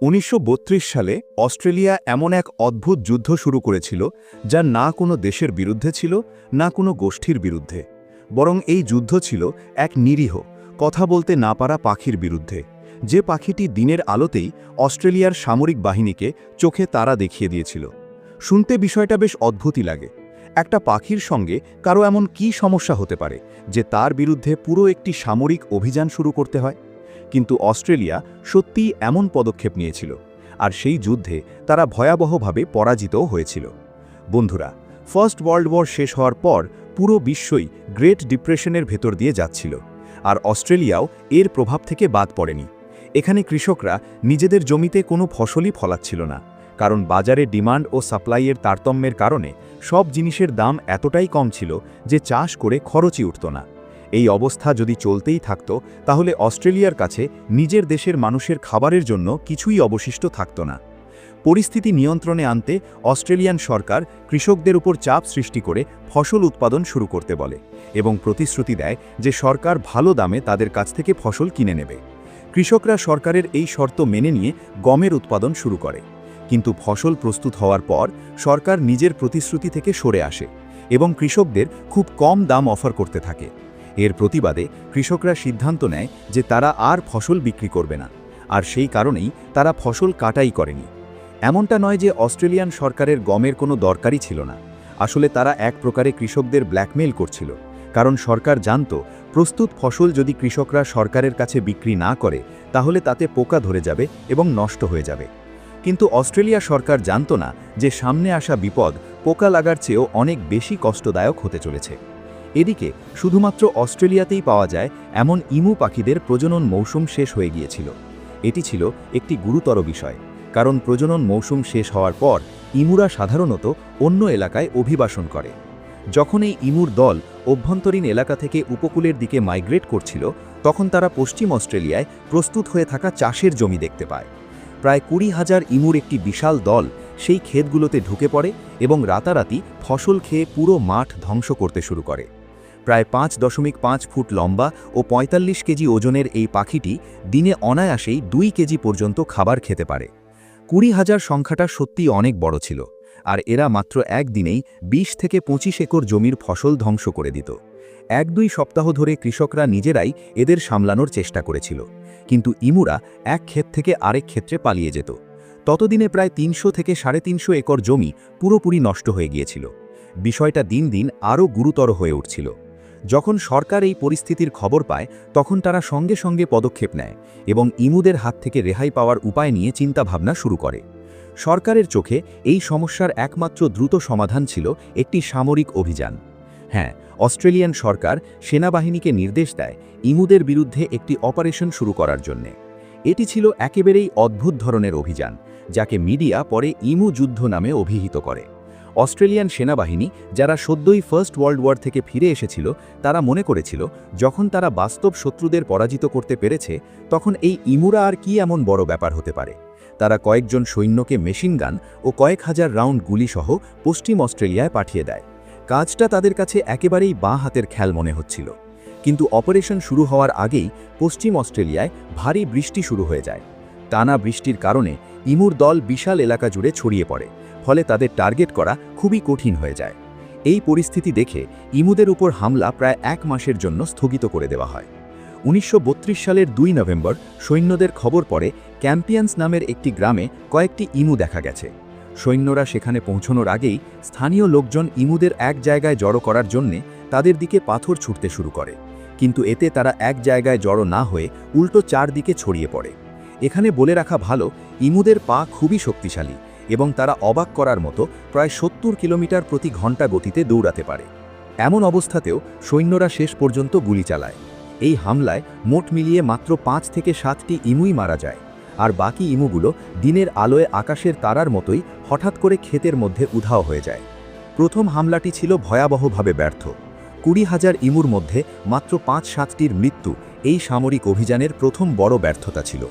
১৯৩২ সালে অস্ট্রেলিয়া এমন এক অদ্ভুত যুদ্ধ শুরু করেছিল যা না কোনো দেশের বিরুদ্ধে ছিল না কোনো গোষ্ঠীর বিরুদ্ধে, বরং এই যুদ্ধ ছিল এক নিরীহ, কথা বলতে না পারা পাখির বিরুদ্ধে, যে পাখিটি দিনের আলোতেই অস্ট্রেলিয়ার সামরিক বাহিনীকে চোখে তারা দেখিয়ে দিয়েছিল। শুনতে বিষয়টা বেশ অদ্ভুতই লাগে। একটা পাখির সঙ্গে কারো এমন কী সমস্যা হতে পারে যে তার বিরুদ্ধে পুরো একটি সামরিক অভিযান শুরু করতে হয়? কিন্তু অস্ট্রেলিয়া সত্যিই এমন পদক্ষেপ নিয়েছিল, আর সেই যুদ্ধে তারা ভয়াবহভাবে পরাজিতও হয়েছিল। বন্ধুরা, ফার্স্ট ওয়ার্ল্ড ওয়ার শেষ হওয়ার পর পুরো বিশ্বই গ্রেট ডিপ্রেশনের ভেতর দিয়ে যাচ্ছিল, আর অস্ট্রেলিয়াও এর প্রভাব থেকে বাদ পড়েনি। এখানে কৃষকরা নিজেদের জমিতে কোনো ফসলই ফলাচ্ছিল না, কারণ বাজারে ডিমান্ড ও সাপ্লাইয়ের তারতম্যের কারণে সব জিনিসের দাম এতটাই কম ছিল যে চাষ করে খরচই উঠত না। এই অবস্থা যদি চলতেই থাকত, তাহলে অস্ট্রেলিয়ার কাছে নিজের দেশের মানুষের খাবারের জন্য কিছুই অবশিষ্ট থাকত না। পরিস্থিতি নিয়ন্ত্রণে আনতে অস্ট্রেলিয়ান সরকার কৃষকদের উপর চাপ সৃষ্টি করে ফসল উৎপাদন শুরু করতে বলে এবং প্রতিশ্রুতি দেয় যে সরকার ভালো দামে তাদের কাছ থেকে ফসল কিনে নেবে। কৃষকরা সরকারের এই শর্ত মেনে নিয়ে গমের উৎপাদন শুরু করে, কিন্তু ফসল প্রস্তুত হওয়ার পর সরকার নিজের প্রতিশ্রুতি থেকে সরে আসে এবং কৃষকদের খুব কম দাম অফার করতে থাকে। এর প্রতিবাদে কৃষকরা সিদ্ধান্ত নেয় যে তারা আর ফসল বিক্রি করবে না, আর সেই কারণেই তারা ফসল কাটাই করেনি। এমনটা নয় যে অস্ট্রেলিয়ান সরকারের গমের কোনো দরকারই ছিল না, আসলে তারা এক প্রকারে কৃষকদের ব্ল্যাকমেইল করছিল, কারণ সরকার জানত প্রস্তুত ফসল যদি কৃষকরা সরকারের কাছে বিক্রি না করে তাহলে তাতে পোকা ধরে যাবে এবং নষ্ট হয়ে যাবে। কিন্তু অস্ট্রেলিয়া সরকার জানত না যে সামনে আসা বিপদ পোকা লাগার চেয়েও অনেক বেশি কষ্টদায়ক হতে চলেছে। এদিকে শুধুমাত্র অস্ট্রেলিয়াতেই পাওয়া যায় এমন ইমু পাখিদের প্রজনন মৌসুম শেষ হয়ে গিয়েছিল। এটি ছিল একটি গুরুতর বিষয়, কারণ প্রজনন মৌসুম শেষ হওয়ার পর ইমুরা সাধারণত অন্য এলাকায় অভিবাসন করে। যখন এই ইমুর দল অভ্যন্তরীণ এলাকা থেকে উপকূলের দিকে মাইগ্রেট করছিল, তখন তারা পশ্চিম অস্ট্রেলিয়ায় প্রস্তুত হয়ে থাকা চাষের জমি দেখতে পায়। প্রায় 20,000 ইমুর একটি বিশাল দল সেই ক্ষেতগুলোতে ঢুকে পড়ে এবং রাতারাতি ফসল খেয়ে পুরো মাঠ ধ্বংস করতে শুরু করে। প্রায় 5.5 ফুট লম্বা ও 45 কেজি ওজনের এই পাখিটি দিনে অনায়াসেই 2 কেজি পর্যন্ত খাবার খেতে পারে। 20,000 সংখ্যাটা সত্যিই অনেক বড় ছিল, আর এরা মাত্র একদিনেই 20 থেকে 25 একর জমির ফসল ধ্বংস করে দিত। 1-2 সপ্তাহ ধরে কৃষকরা নিজেরাই এদের সামলানোর চেষ্টা করেছিল, কিন্তু ইমুরা এক ক্ষেত থেকে আরেক ক্ষেত্রে পালিয়ে যেত। ততদিনে প্রায় 300 থেকে 350 একর জমি পুরোপুরি নষ্ট হয়ে গিয়েছিল। বিষয়টা দিন দিন আরও গুরুতর হয়ে উঠছিল। যখন সরকার এই পরিস্থিতির খবর পায়, তখন তারা সঙ্গে সঙ্গে পদক্ষেপ নেয় এবং ইমুদের হাত থেকে রেহাই পাওয়ার উপায় নিয়ে চিন্তাভাবনা শুরু করে। সরকারের চোখে এই সমস্যার একমাত্র দ্রুত সমাধান ছিল একটি সামরিক অভিযান। হ্যাঁ, অস্ট্রেলিয়ান সরকার সেনাবাহিনীকে নির্দেশ দেয় ইমুদের বিরুদ্ধে একটি অপারেশন শুরু করার জন্য। এটি ছিল একেবারেই অদ্ভুত ধরনের অভিযান, যাকে মিডিয়া পরে ইমু যুদ্ধ নামে অভিহিত করে। অস্ট্রেলিয়ান সেনাবাহিনী, যারা সদ্যই ফার্স্ট ওয়ার্ল্ড ওয়ার থেকে ফিরে এসেছিল, তারা মনে করেছিল যখন তারা বাস্তব শত্রুদের পরাজিত করতে পেরেছে, তখন এই ইমুরা আর কি এমন বড় ব্যাপার হতে পারে। তারা কয়েকজন সৈন্যকে মেশিন গান ও কয়েক হাজার রাউন্ড গুলিসহ পশ্চিম অস্ট্রেলিয়ায় পাঠিয়ে দেয়। কাজটা তাদের কাছে একেবারেই বাঁ হাতের খেল মনে হচ্ছিল। কিন্তু অপারেশন শুরু হওয়ার আগেই পশ্চিম অস্ট্রেলিয়ায় ভারী বৃষ্টি শুরু হয়ে যায়। টানা বৃষ্টির কারণে ইমুর দল বিশাল এলাকা জুড়ে ছড়িয়ে পড়ে, ফলে তাদের টার্গেট করা খুবই কঠিন হয়ে যায়। এই পরিস্থিতি দেখে ইমুদের উপর হামলা প্রায় 1 মাসের জন্য স্থগিত করে দেওয়া হয়। 1932 সালের 2 নভেম্বর সৈন্যদের খবর পড়ে ক্যাম্পিয়ান্স নামের একটি গ্রামে কয়েকটি ইমু দেখা গেছে। সৈন্যরা সেখানে পৌঁছানোর আগেই স্থানীয় লোকজন ইমুদের এক জায়গায় জড়ো করার জন্যে তাদের দিকে পাথর ছুঁড়তে শুরু করে, কিন্তু এতে তারা এক জায়গায় জড়ো না হয়ে উল্টো চারদিকে ছড়িয়ে পড়ে। এখানে বলে রাখা ভালো, ইমুদের পা খুবই শক্তিশালী এবং তারা অবাক করার মতো প্রায় 70 কিলোমিটার প্রতি ঘন্টা গতিতে দৌড়াতে পারে। এমন অবস্থাতেও সৈন্যরা শেষ পর্যন্ত গুলি চালায়। এই হামলায় মোট মিলিয়ে মাত্র 5 থেকে 7টি ইমুই মারা যায়, আর বাকি ইমুগুলো দিনের আলোয় আকাশের তারার মতোই হঠাৎ করে ক্ষেতের মধ্যে উধাও হয়ে যায়। প্রথম হামলাটি ছিল ভয়াবহভাবে ব্যর্থ। 20,000 ইমুর মধ্যে মাত্র 5-7টির মৃত্যু এই সামরিক অভিযানের প্রথম বড় ব্যর্থতা ছিল।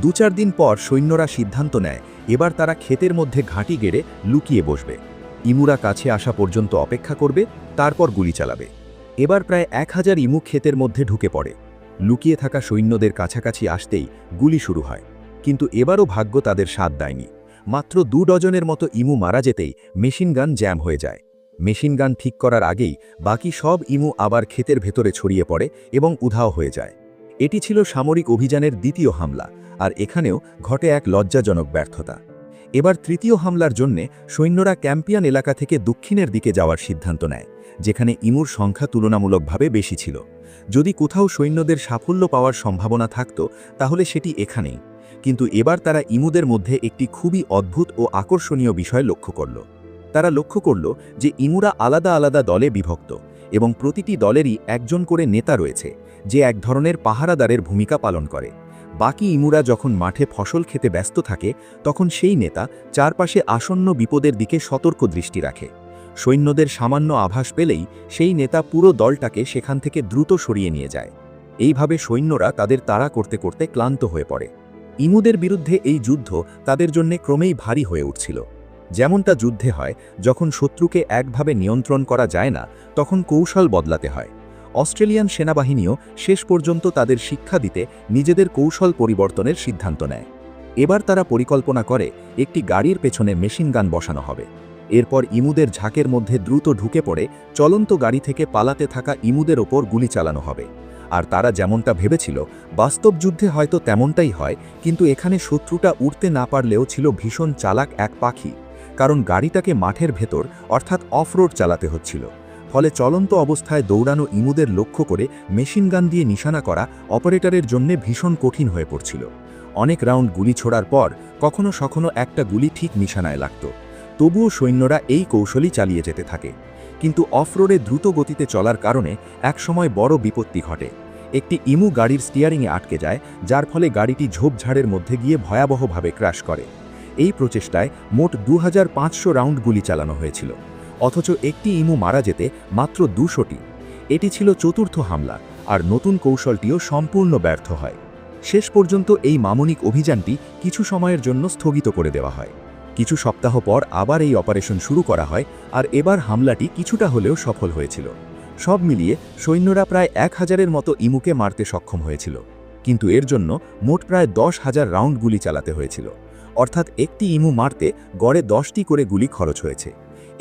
2-4 দিন পর সৈন্যরা সিদ্ধান্ত নেয় এবার তারা ক্ষেতের মধ্যে ঘাঁটি গেড়ে লুকিয়ে বসবে। ইমুরা কাছে আসা পর্যন্ত অপেক্ষা করবে, তারপর গুলি চালাবে। এবার প্রায় 1000 ইমু ক্ষেতের মধ্যে ঢুকে পড়ে। লুকিয়ে থাকা সৈন্যদের কাছাকাছি আসতেই গুলি শুরু হয়, কিন্তু এবারও ভাগ্য তাদের সাথ দেয়নি। মাত্র 2 ডজনের মতো ইমু মারা যেতেই মেশিনগান জ্যাম হয়ে যায়। মেশিনগান ঠিক করার আগেই বাকি সব ইমু আবার ক্ষেতের ভেতরে ছড়িয়ে পড়ে এবং উধাও হয়ে যায়। এটি ছিল সামরিক অভিযানের দ্বিতীয় হামলা, আর এখানেও ঘটে এক লজ্জাজনক ব্যর্থতা। এবার তৃতীয় হামলার জন্যে সৈন্যরা ক্যাম্পিয়ান এলাকা থেকে দক্ষিণের দিকে যাওয়ার সিদ্ধান্ত নেয়, যেখানে ইমুর সংখ্যা তুলনামূলকভাবে বেশি ছিল। যদি কোথাও সৈন্যদের সাফল্য পাওয়ার সম্ভাবনা থাকত তাহলে সেটি এখানেই। কিন্তু এবার তারা ইমুদের মধ্যে একটি খুবই অদ্ভুত ও আকর্ষণীয় বিষয় লক্ষ্য করল। তারা লক্ষ্য করল যে ইমুরা আলাদা আলাদা দলে বিভক্ত এবং প্রতিটি দলেরই একজন করে নেতা রয়েছে, যে এক ধরনের পাহারাদারের ভূমিকা পালন করে। বাকি ইমুরা যখন মাঠে ফসল খেতে ব্যস্ত থাকে তখন সেই নেতা চারপাশে আসন্ন বিপদের দিকে সতর্ক দৃষ্টি রাখে। সৈন্যদের সামান্য আভাস পেলেই সেই নেতা পুরো দলটাকে সেখান থেকে দ্রুত সরিয়ে নিয়ে যায়। এইভাবে সৈন্যরা তাদের তাড়া করতে করতে ক্লান্ত হয়ে পড়ে। ইমুদের বিরুদ্ধে এই যুদ্ধ তাদের জন্য ক্রমেই ভারী হয়ে উঠছিল। যেমনটা যুদ্ধে হয়, যখন শত্রুকে একভাবে নিয়ন্ত্রণ করা যায় না তখন কৌশল বদলাতে হয়। অস্ট্রেলিয়ান সেনাবাহিনীও শেষ পর্যন্ত তাদের শিক্ষা দিতে নিজেদের কৌশল পরিবর্তনের সিদ্ধান্ত নেয়। এবার তারা পরিকল্পনা করে একটি গাড়ির পেছনে মেশিনগান বসানো হবে। এরপর ইমুদের ঝাঁকের মধ্যে দ্রুত ঢুকে পড়ে চলন্ত গাড়ি থেকে পালাতে থাকা ইমুদের ওপর গুলি চালানো হবে। আর তারা যেমনটা ভেবেছিল বাস্তব যুদ্ধে হয়তো তেমনটাই হয়, কিন্তু এখানে শত্রুটা উড়তে না পারলেও ছিল ভীষণ চালাক এক পাখি, কারণ গাড়িটাকে মাঠের ভেতর অর্থাৎ অফরোড চালাতে হচ্ছিল। ফলে চলন্ত অবস্থায় দৌড়ানো ইমুদের লক্ষ্য করে মেশিনগান দিয়ে নিশানা করা অপারেটরের জন্য ভীষণ কঠিন হয়ে পড়ছিল। অনেক রাউন্ড গুলি ছোড়ার পর কখনো কখনো একটা গুলি ঠিক নিশানায় লাগত। তবুও সৈন্যরা এই কৌশলই চালিয়ে যেতে থাকে। কিন্তু অফরোডে দ্রুত গতিতে চলার কারণে একসময় বড় বিপত্তি ঘটে। একটি ইমু গাড়ির স্টিয়ারিংয়ে আটকে যায়, যার ফলে গাড়িটি ঝোপঝাড়ের মধ্যে গিয়ে ভয়াবহভাবে ক্র্যাশ করে। এই প্রচেষ্টায় মোট 2500 রাউন্ড গুলি চালানো হয়েছিল, অথচ একটি ইমু মারা যেতে মাত্র 200টি। এটি ছিল চতুর্থ হামলা, আর নতুন কৌশলটিও সম্পূর্ণ ব্যর্থ হয়। শেষ পর্যন্ত এই মামনিক অভিযানটি কিছু সময়ের জন্য স্থগিত করে দেওয়া হয়। কিছু সপ্তাহ পর আবার এই অপারেশন শুরু করা হয়, আর এবার হামলাটি কিছুটা হলেও সফল হয়েছিল। সব মিলিয়ে সৈন্যরা প্রায় 1000-এর মতো ইমুকে মারতে সক্ষম হয়েছিল, কিন্তু এর জন্য মোট প্রায় 10,000 রাউন্ড গুলি চালাতে হয়েছিল। অর্থাৎ একটি ইমু মারতে গড়ে 10টি করে গুলি খরচ হয়েছে।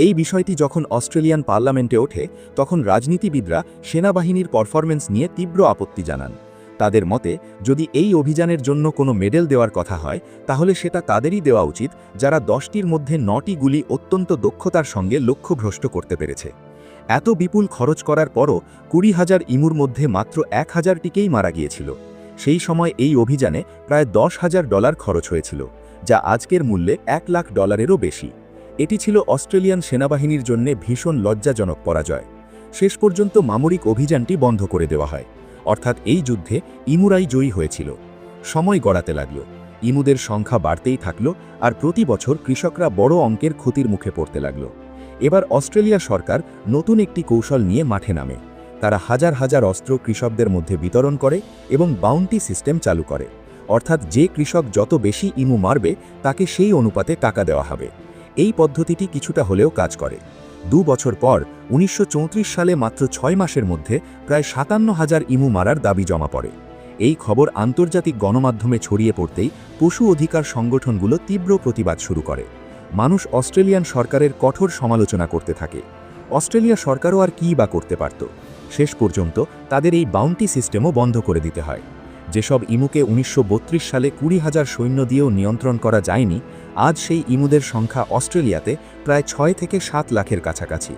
এই বিষয়টি যখন অস্ট্রেলিয়ান পার্লামেন্টে ওঠে তখন রাজনীতিবিদরা সেনাবাহিনীর পারফরম্যান্স নিয়ে তীব্র আপত্তি জানান। তাদের মতে যদি এই অভিযানের জন্য কোনো মেডেল দেওয়ার কথা হয় তাহলে সেটা তাদেরই দেওয়া উচিত যারা 10টির মধ্যে 9টি গুলি অত্যন্ত দক্ষতার সঙ্গে লক্ষ্যভ্রষ্ট করতে পেরেছে। এত বিপুল খরচ করার পরও 20,000 ইমুর মধ্যে মাত্র 1000টিকেই মারা গিয়েছিল। সেই সময় এই অভিযানে প্রায় $10,000 খরচ হয়েছিল, যা আজকের মূল্যে $1,00,000-এরও বেশি। এটি ছিল অস্ট্রেলিয়ান সেনাবাহিনীর জন্য ভীষণ লজ্জাজনক পরাজয়। শেষ পর্যন্ত মামরিক অভিযানটি বন্ধ করে দেওয়া হয়, অর্থাৎ এই যুদ্ধে ইমুরাই জয়ী হয়েছিল। সময় গড়াতে লাগল, ইমুদের সংখ্যা বাড়তেই থাকল, আর প্রতি বছর কৃষকরা বড় অঙ্কের ক্ষতির মুখে পড়তে লাগল। এবার অস্ট্রেলিয়া সরকার নতুন একটি কৌশল নিয়ে মাঠে নামে। তারা হাজার হাজার অস্ত্র কৃষকদের মধ্যে বিতরণ করে এবং বাউন্টি সিস্টেম চালু করে, অর্থাৎ যে কৃষক যত বেশি ইমু মারবে তাকে সেই অনুপাতে টাকা দেওয়া হবে। এই পদ্ধতিটি কিছুটা হলেও কাজ করে। 2 বছর পর 1934 সালে মাত্র 6 মাসের মধ্যে প্রায় 57,000 ইমু মারার দাবি জমা পড়ে। এই খবর আন্তর্জাতিক গণমাধ্যমে ছড়িয়ে পড়তেই পশু অধিকার সংগঠনগুলো তীব্র প্রতিবাদ শুরু করে। মানুষ অস্ট্রেলিয়ান সরকারের কঠোর সমালোচনা করতে থাকে। অস্ট্রেলিয়া সরকারও আর কী বা করতে পারত। শেষ পর্যন্ত তাদের এই বাউন্টি সিস্টেমও বন্ধ করে দিতে হয়। যেসব ইমুকে 1932 সালে 20,000 সৈন্য দিয়েও নিয়ন্ত্রণ করা যায়নি, আজ সেই ইমুদের সংখ্যা অস্ট্রেলিয়াতে প্রায় 6 থেকে 7 লাখের কাছাকাছি।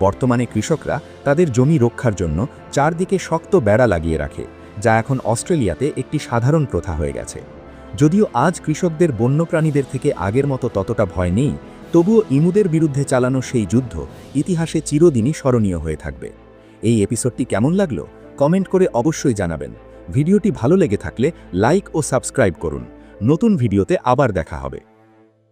বর্তমানে কৃষকরা তাদের জমি রক্ষার জন্য চারদিকে শক্ত বেড়া লাগিয়ে রাখে, যা এখন অস্ট্রেলিয়াতে একটি সাধারণ প্রথা হয়ে গেছে। যদিও আজ কৃষকদের বন্যপ্রাণীদের থেকে আগের মতো ততটা ভয় নেই, তবুও ইমুদের বিরুদ্ধে চালানো সেই যুদ্ধ ইতিহাসে চিরদিনই স্মরণীয় হয়ে থাকবে। এই এপিসোডটি কেমন লাগলো কমেন্ট করে অবশ্যই জানাবেন। ভিডিওটি ভালো লেগে থাকলে লাইক ও সাবস্ক্রাইব করুন। নতুন ভিডিওতে আবার দেখা হবে।